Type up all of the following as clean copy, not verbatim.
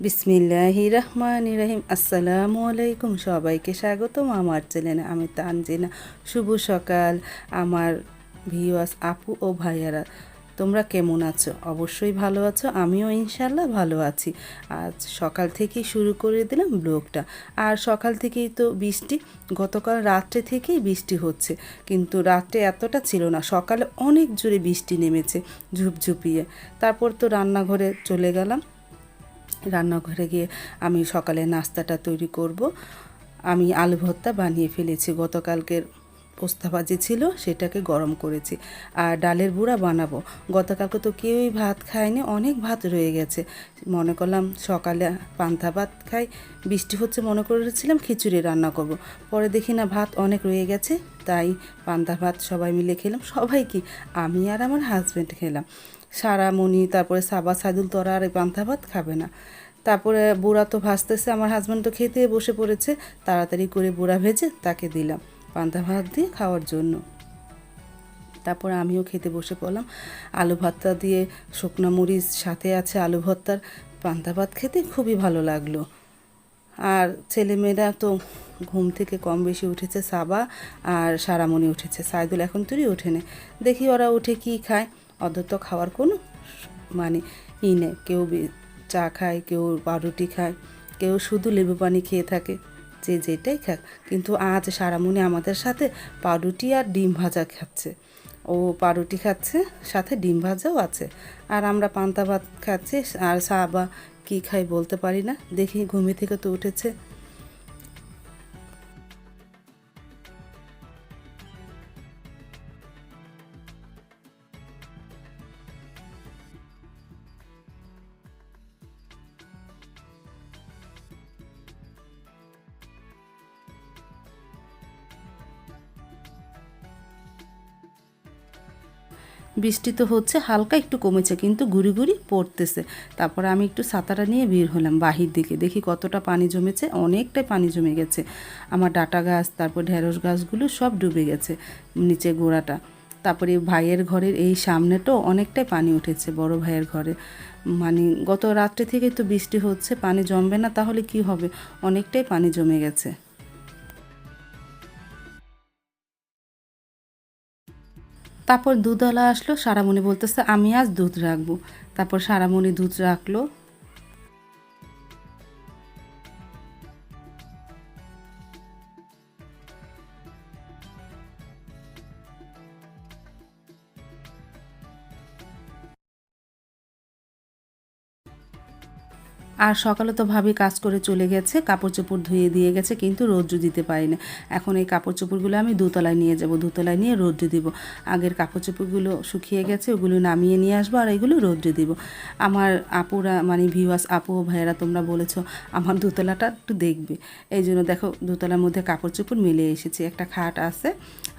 বিসমিল্লাহির রহমানির রহিম। আসসালামু আলাইকুম, সবাইকে স্বাগতম আমার চ্যানেলে। আমি তানজিনা। শুভ সকাল আমার ভিউয়ার্স, আপু ও ভাইয়ারা, তোমরা কেমন আছো? অবশ্যই ভালো আছো, আমিও ইনশাল্লাহ ভালো আছি। আজ সকাল থেকেই শুরু করে দিলাম ব্লগটা। আর সকাল থেকেই তো বৃষ্টি, গতকাল রাত্রে থেকেই বৃষ্টি হচ্ছে, কিন্তু রাত্রে এতটা ছিল না, সকালে অনেক জোরে বৃষ্টি নেমেছে ঝুপঝুপিয়ে। তারপর তো রান্নাঘরে চলে গেলাম। রান্নাঘরে গিয়ে আমি সকালে নাস্তাটা তৈরি করব। আমি আলু ভর্তা বানিয়ে ফেলেছি, গতকালকের পোস্তা ভাজি ছিল সেটাকে গরম করেছি। আর ডালের বড়া বানাবো। গতকালকে তো কেউই ভাত খায়নি, অনেক ভাত রয়ে গেছে। মনে করলাম সকালে পান্তা ভাত খাই, বৃষ্টি হচ্ছে মনে করেছিলাম খিচুড়ি রান্না করব। পরে দেখি না ভাত অনেক রয়ে গেছে, তাই পান্তা ভাত সবাই মিলে খেলাম। সবাই কি, আমি আর আমার হাজব্যান্ড খেলাম। সারামণি, তারপরে সাবা, সাইদুল, তোরা আর এই পান্তা ভাত খাবে না। তারপরে বুড়া তো ভাজতেছে, আমার হাজব্যান্ড তো খেতে বসে পড়েছে। তাড়াতাড়ি করে বুড়া ভেজে তাকে দিলাম পান্তা ভাত দিয়ে খাওয়ার জন্য। তারপর আমিও খেতে বসে পড়লাম। আলু ভর্তা দিয়ে শুকনো মরিচ সাথে আছে আলু ভর্তার পান্তা ভাত খেতে খুবই ভালো লাগলো। আর ছেলেমেয়েরা তো ঘুম থেকে কম বেশি উঠেছে, সাবা আর সারামণি উঠেছে, সাইদুল এখন তুই ওঠেনি। দেখি ওরা উঠে কি খায়। ওদের তো খাওয়ার কোনো মানে নেই। কেউ চা খায়, কেউ পাউরুটি খায়, কেউ শুধু লেবু পানি খেয়ে থাকে, যে যেটাই খাক। কিন্তু আজ সারামণি আমাদের সাথে পাউরুটি আর ডিম ভাজা খাচ্ছে। ও পাউরুটি খাচ্ছে, সাথে ডিম ভাজাও আছে। আর আমরা পান্তা ভাত খাচ্ছি। আর সাবা কী খাই বলতে পারি না। দেখি ঘুমি থেকে তো উঠেছে। বৃষ্টি তো হচ্ছে, হালকা একটু কমেছে, কিন্তু গুড়ি গুড়ি পড়তেছে। তারপরে আমি একটু ছাতাটা নিয়ে বের হলাম বাহির দিকে, দেখি কতটা পানি জমেছে। অনেকটাই পানি জমে গেছে। আমার ডাটা গাছ, তারপর ঢেঁড়স গাছগুলো সব ডুবে গেছে নিচে গোড়াটা। তারপরে ভাইয়ের ঘরের এই সামনেটাও অনেকটাই পানি উঠেছে, বড় ভাইয়ের ঘরে। মানে গত রাত্রে থেকে তো বৃষ্টি হচ্ছে, পানি জমবে না তাহলে কি হবে, অনেকটাই পানি জমে গেছে। তারপর দুধওয়ালা আসলো, সারামণি বলতেছে আমি আজ দুধ রাখবো। তারপর সারামণি দুধ রাখলো। আর সকালে তো ভাবি কাজ করে চলে গেছে, কাপড় চোপড় ধুয়ে দিয়ে গেছে, কিন্তু রৌদ্র দিতে পারি না। এখন এই কাপড় চোপড়গুলো আমি দোতলায় নিয়ে যাব, দোতলায় নিয়ে রৌদ্র দিব। আগের কাপড় চোপড়গুলো শুকিয়ে গেছে, ওগুলো নামিয়ে নিয়ে আসবো, আর এগুলো রৌদ্র দিব। আমার আপুরা মানে ভিউয়ার্স, আপু ও ভাইয়েরা, তোমরা বলেছো আমার দোতলাটা একটু দেখবে। এই জন্য দেখো দোতলার মধ্যে কাপড় চোপড় মেলে এসেছে। একটা খাট আছে,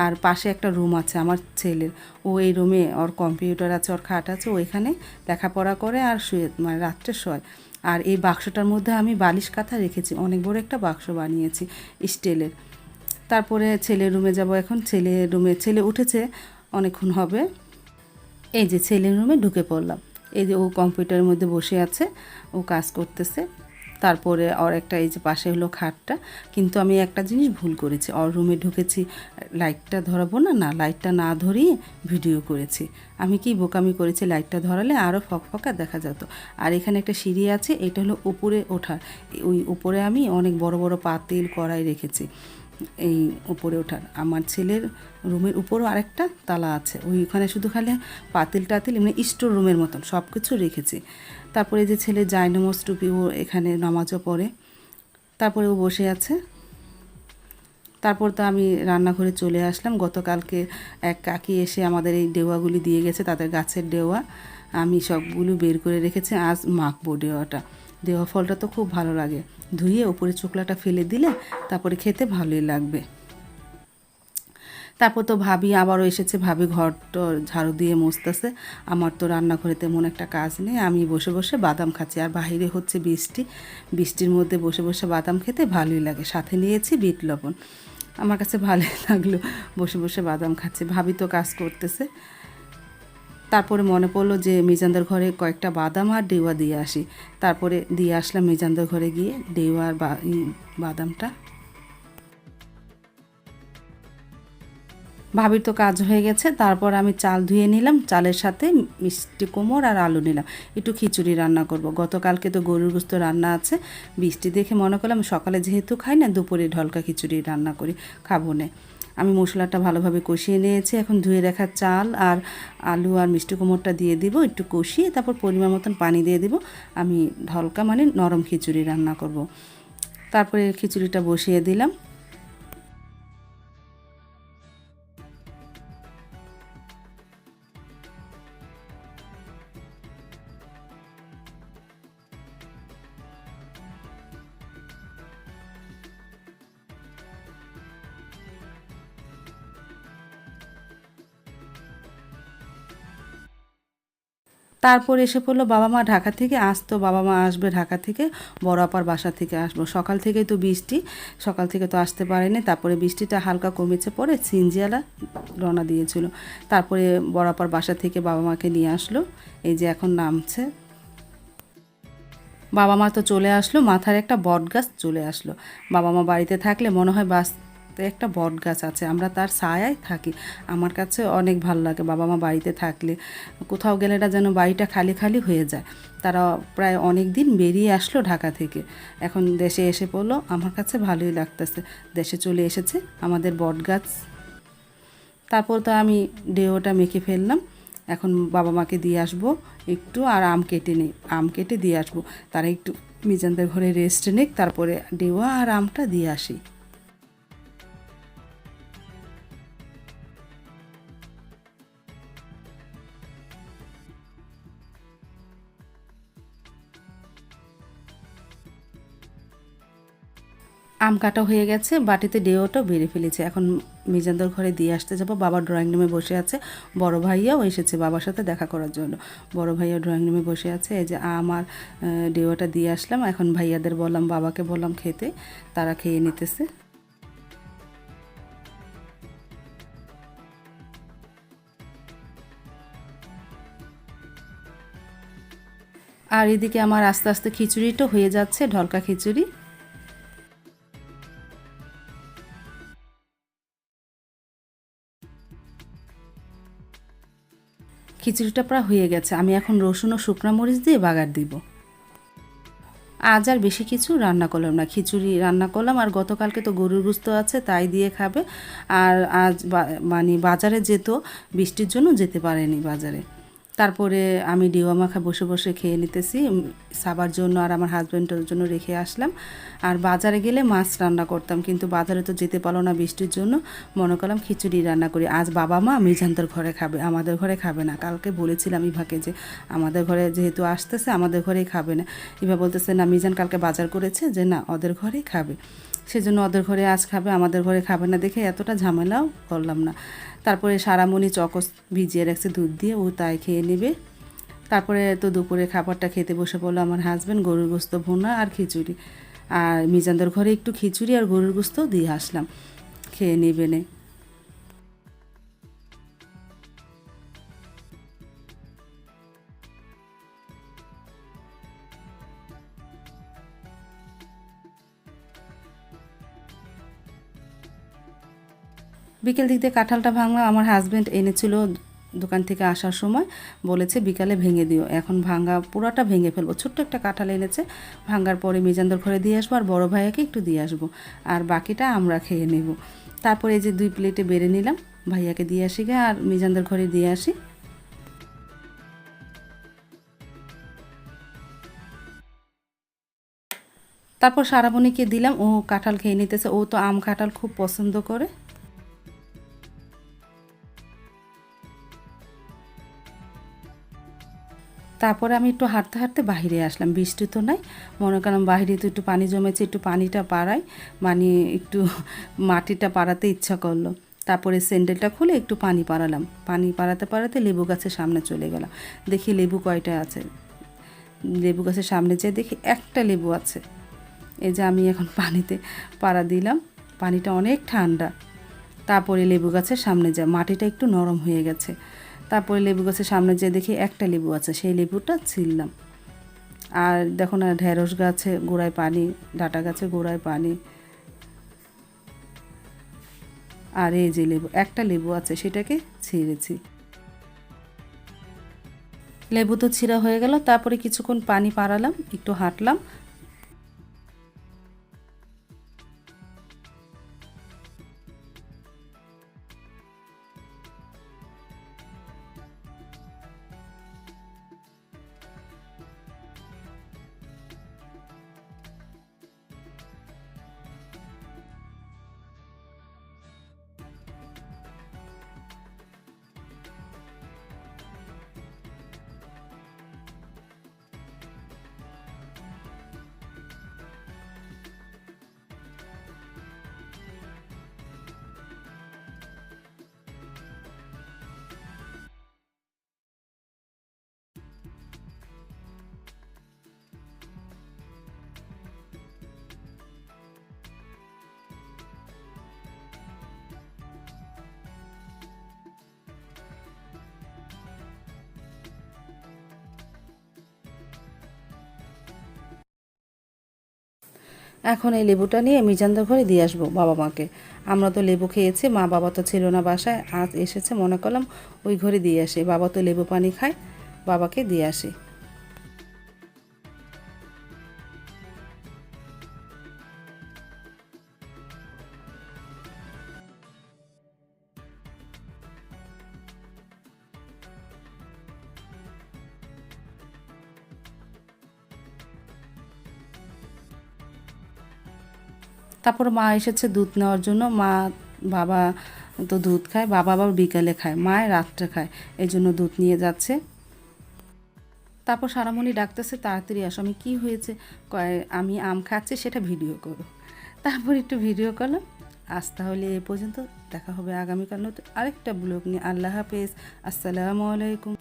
আর পাশে একটা রুম আছে আমার ছেলের। ও এই রুমে, ওর কম্পিউটার আছে, ওর খাট আছে, ওইখানে লেখাপড়া করে আর শুয়ে, মানে রাত্রে শোয়। আর এই বাক্সটার মধ্যে আমি বালিশ কাঁথা রেখেছি, অনেক বড় একটা বাক্স বানিয়েছি স্টিলের। তারপরে ছেলের রুমে যাব এখন। ছেলের রুমে, ছেলে উঠেছে অনেকক্ষণ হবে। এই যে ছেলের রুমে ঢুকে পড়লাম। এই যে ও কম্পিউটারের মধ্যে বসে আছে, ও কাজ করতেছে। তারপরে ওর একটা, এই যে পাশে হলো খাটটা। কিন্তু আমি একটা জিনিস ভুল করেছি, ওর রুমে ঢুকেছি, লাইটটা ধরাবো না, না লাইটটা না ধরিয়ে ভিডিও করেছি। আমি কি বোকামি করেছি, লাইটটা ধরালে আরও ফকফকা দেখা যেত। আর এখানে একটা সিঁড়ি আছে, এটা হলো উপরে ওঠার। ওই উপরে আমি অনেক বড় বড় পাতিল কড়াই রেখেছি এই উপরে ওঠার। আমার ছেলের রুমের উপরও আরেকটা তালা আছে, ওইখানে শুধু খালি পাতিল টাতিল, এমনি স্টোর রুমের মতন সব কিছু রেখেছি। তারপরে যে ছেলে জায়নামাজ টুপি, ও এখানে নামাজও পড়ে। তারপরে ও বসে আছে। তারপর তো আমি রান্নাঘরে চলে আসলাম। গতকালকে এক কাকি এসে আমাদের এই ডেওয়াগুলি দিয়ে গেছে, তাদের গাছের ডেওয়া। আমি সবগুলো বের করে রেখেছি, আজ মাখবো ডেওয়াটা। ডেওয়া ফলটা তো খুব ভালো লাগে, ধুয়ে উপরে চোকলাটা ফেলে দিলে তারপরে খেতে ভালোই লাগবে। তারপর তো ভাবি আবারও এসেছে, ভাবি ঘরটা ঝাড়ু দিয়ে মুছতেছে। আমার তো রান্নাঘরে তেমন একটা কাজ নেই, আমি বসে বসে বাদাম খাচ্ছি। আর বাইরে হচ্ছে বৃষ্টি, বৃষ্টির মধ্যে বসে বসে বাদাম খেতে ভালোই লাগে। সাথে নিয়েছি বিট লবণ, আমার কাছে ভালোই লাগলো। বসে বসে বাদাম খাচ্ছি, ভাবি তো কাজ করতেছে। তারপরে মনে পড়লো যে মিজানদের ঘরে কয়েকটা বাদাম আর ডেওয়া দিয়ে আসি। তারপরে দিয়ে আসলাম মিজানদের ঘরে গিয়ে ডেওয়া আর বাদামটা। ভাবির তো কাজ হয়ে গেছে। তারপর আমি চাল ধুয়ে নিলাম, চালের সাথে মিষ্টি কুমড় আর আলু নিলাম, একটু খিচুড়ি রান্না করব। গতকালকে তো গরুর গোস্ত রান্না আছে, বৃষ্টি দেখে মনে করলাম সকালে যেহেতু খাই না, দুপুরে ঢলকা খিচুড়ি রান্না করি, খাবো না। আমি মশলাটা ভালোভাবে কষিয়ে নিয়েছি। এখন ধুয়ে রাখা চাল আর আলু আর মিষ্টি কুমড়টা দিয়ে দিব, একটু কষিয়ে তারপর পরিমাণ মতন পানি দিয়ে দিব। আমি ঢলকা মানে নরম খিচুড়ি রান্না করব। তারপরে খিচুড়িটা বসিয়ে দিলাম। তারপর এসে পড়লো বাবা মা ঢাকা থেকে। আসতো বাবা মা আসবে ঢাকা থেকে, বড় আপার বাসা থেকে আসবো। সকাল থেকেই তো বৃষ্টি, সকাল থেকে তো আসতে পারেনি। তারপরে বৃষ্টিটা হালকা কমেছে, পরে সিনজিয়ালা রওনা দিয়েছিল। তারপরে বড় আপার বাসা থেকে বাবা মাকে নিয়ে আসলো, এই যে এখন নামছে। বাবা মা তো চলে আসলো, মাথার একটা বট গাছ চলে আসলো। বাবা মা বাড়িতে থাকলে মনে হয় বাঁচতে একটা বট গাছ আছে, আমরা তার ছায়ায় থাকি। আমার কাছে অনেক ভালো লাগে বাবা মা বাড়িতে থাকলে। কোথাও গেলে এটা যেন বাড়িটা খালি খালি হয়ে যায়। তারা প্রায় অনেক দিন বেরিয়ে আসলো ঢাকা থেকে, এখন দেশে এসে পড়লো। আমার কাছে ভালোই লাগতেছে, দেশে চলে এসেছে আমাদের বট গাছ। তারপর তো আমি ডেওটা মেখে ফেললাম। এখন বাবা মাকে দিয়ে আসবো একটু, আর আম কেটে নিই, আম কেটে দিয়ে আসবো। তারা একটু মিজানদের ঘরে রেস্ট নিক, তারপরে ডেওয়া আর আমটা দিয়ে আসি। আম কাটা হয়ে গেছে, বাটিতে ডেওটাও বেড়ে ফেলেছে। এখন মিজানদের ঘরে দিয়ে আসতে যাব। বাবা ড্রয়িং রুমে বসে আছে, বড় ভাইয়াও এসেছে বাবার সাথে দেখা করার জন্য। বড় ভাইয়া ড্রয়িং রুমে বসে আছে। এই যে আমার ডেওটা দিয়ে আসলাম। এখন ভাইয়াদের বললাম, বাবাকে বললাম খেতে, তারা খেয়ে নিতেছে। আর এদিকে আমার আস্তে আস্তে খিচুড়িটা হয়ে যাচ্ছে, ঢলকা খিচুড়ি। খিচুড়িটা প্রায় হয়ে গেছে। আমি এখন রসুন ও শুকনো মরিচ দিয়ে বাগার দিব। আজ আর বেশি কিছু রান্না করলাম না, খিচুড়ি রান্না করলাম। আর গতকালকে তো গরুর গোস্ত আছে, তাই দিয়ে খাবে। আর আজ মানে বাজারে যেত, বৃষ্টির জন্য যেতে পারেনি বাজারে। তারপরে আমি ডিওয়া মাখা বসে বসে খেয়ে নিতেছি, সাবার জন্য আর আমার হাজব্যান্ডের জন্য রেখে আসলাম। আর বাজারে গেলে মাছ রান্না করতাম, কিন্তু বাজারে তো যেতে পারলো না বৃষ্টির জন্য। মনে করলাম খিচুড়ি রান্না করি। আজ বাবা মা মিজানদের ঘরে খাবে, আমাদের ঘরে খাবে না। কালকে বলেছিলাম ইভাকে যে আমাদের ঘরে যেহেতু আসতেছে, আমাদের ঘরেই খাবে না। ইভা বলতেছে না, মিজান কালকে বাজার করেছে, যে না ওদের ঘরেই খাবে, সেজন্য ওদের ঘরে আজ খাবে, আমাদের ঘরে খাবে না দেখে এতটা ঝামেলাও করলাম না। তারপরে সারামণি চকস ভিজিয়ে রাখছে দুধ দিয়ে, ও তাই খেয়ে নেবে। তারপরে তো দুপুরে খাবারটা খেতে বসে পড়লো আমার হাজব্যান্ড, গরুর গোস্ত ভুনা আর খিচুড়ি। আর মিজানদের ঘরে একটু খিচুড়ি আর গরুর গোস্ত দিয়ে আসলাম, খেয়ে নেবে নে। বিকেল দিক দিয়ে কাঁঠালটা ভাঙলাম, আমার হাজব্যান্ড এনেছিল দোকান থেকে আসার সময়, বলেছে বিকালে ভেঙে দিও। এখন ভাঙা পুরোটা ভেঙে ফেলবো। ছোট্ট একটা কাঁঠাল এনেছে, ভাঙার পরে মিজানদের ঘরে দিয়ে আসবো, আর বড় ভাইয়াকে একটু দিয়ে আসবো, আর বাকিটা আমরা খেয়ে নেব। তারপরে এই যে 2 প্লেটে বেড়ে নিলাম, ভাইয়াকে দিয়ে আসি গে, আর মিজানদের ঘরে দিয়ে আসি। তারপর সারাবণীকে দিলাম, ও কাঁঠাল খেয়ে নিতেছে, ও তো আম কাঁঠাল খুব পছন্দ করে। তারপরে আমি একটু হাঁটতে হাঁটতে বাহিরে আসলাম, বৃষ্টি তো নাই, মনে করলাম বাহিরে তো একটু পানি জমেছে, একটু পানিটা পাড়াই, মানে একটু মাটিটা পাড়াতে ইচ্ছা করলো। তারপরে স্যান্ডেলটা খুলে একটু পানি পাড়ালাম, পানি পাড়াতে পাড়াতে লেবু গাছের সামনে চলে গেলাম। দেখি লেবু কয়টা আছে, লেবু গাছের সামনে যেয়ে দেখি একটা লেবু আছে। এই যে আমি এখন পানিতে পাড়া দিলাম, পানিটা অনেক ঠান্ডা। তারপরে লেবু গাছের সামনে যা, মাটিটা একটু নরম হয়ে গেছে। তারপরে লেবু গাছের সামনে যেয়ে দেখি একটা লেবু আছে, সেই লেবুটা ছিললাম। আর দেখো না, ঢেঁড়স গাছে গোড়ায় পানি, ডাঁটা গাছে গোড়ায় পানি। আর এই যে লেবু, একটা লেবু আছে, সেটাকে ছিঁড়েছি। লেবু তো ছিঁড়া হয়ে গেল, তারপরে কিছুক্ষণ পানি পাড়ালাম, একটু হাঁটলাম। এখন এই লেবুটা নিয়ে মিজানদার ঘরে দিয়ে আসবো বাবা মাকে। আমরা তো লেবু খেয়েছি, মা বাবা তো ছিল না বাসায়, আজ এসেছে, মনে করলাম ওই ঘরে দিয়ে আসি। বাবা তো লেবু পানি খায়, বাবাকে দিয়ে আসি। তারপর মা এসেছে দুধ নেওয়ার জন্য। মা বাবা তো দুধ খায়, বাবা আবার বিকালে খায়, মায় রাত্রে খায়, এই জন্য দুধ নিয়ে যাচ্ছে। তারপর সারামণি ডাকতেছে, তাড়াতাড়ি আসো। আমি কী হয়েছে, কয় আমি আম খাচ্ছি, সেটা ভিডিও করো। তারপর একটু ভিডিও করলাম। আজ তাহলে এ পর্যন্ত, দেখা হবে আগামীকাল নতুন আরেকটা ব্লগ নিয়ে। আল্লাহ হাফেজ, আসসালামু আলাইকুম।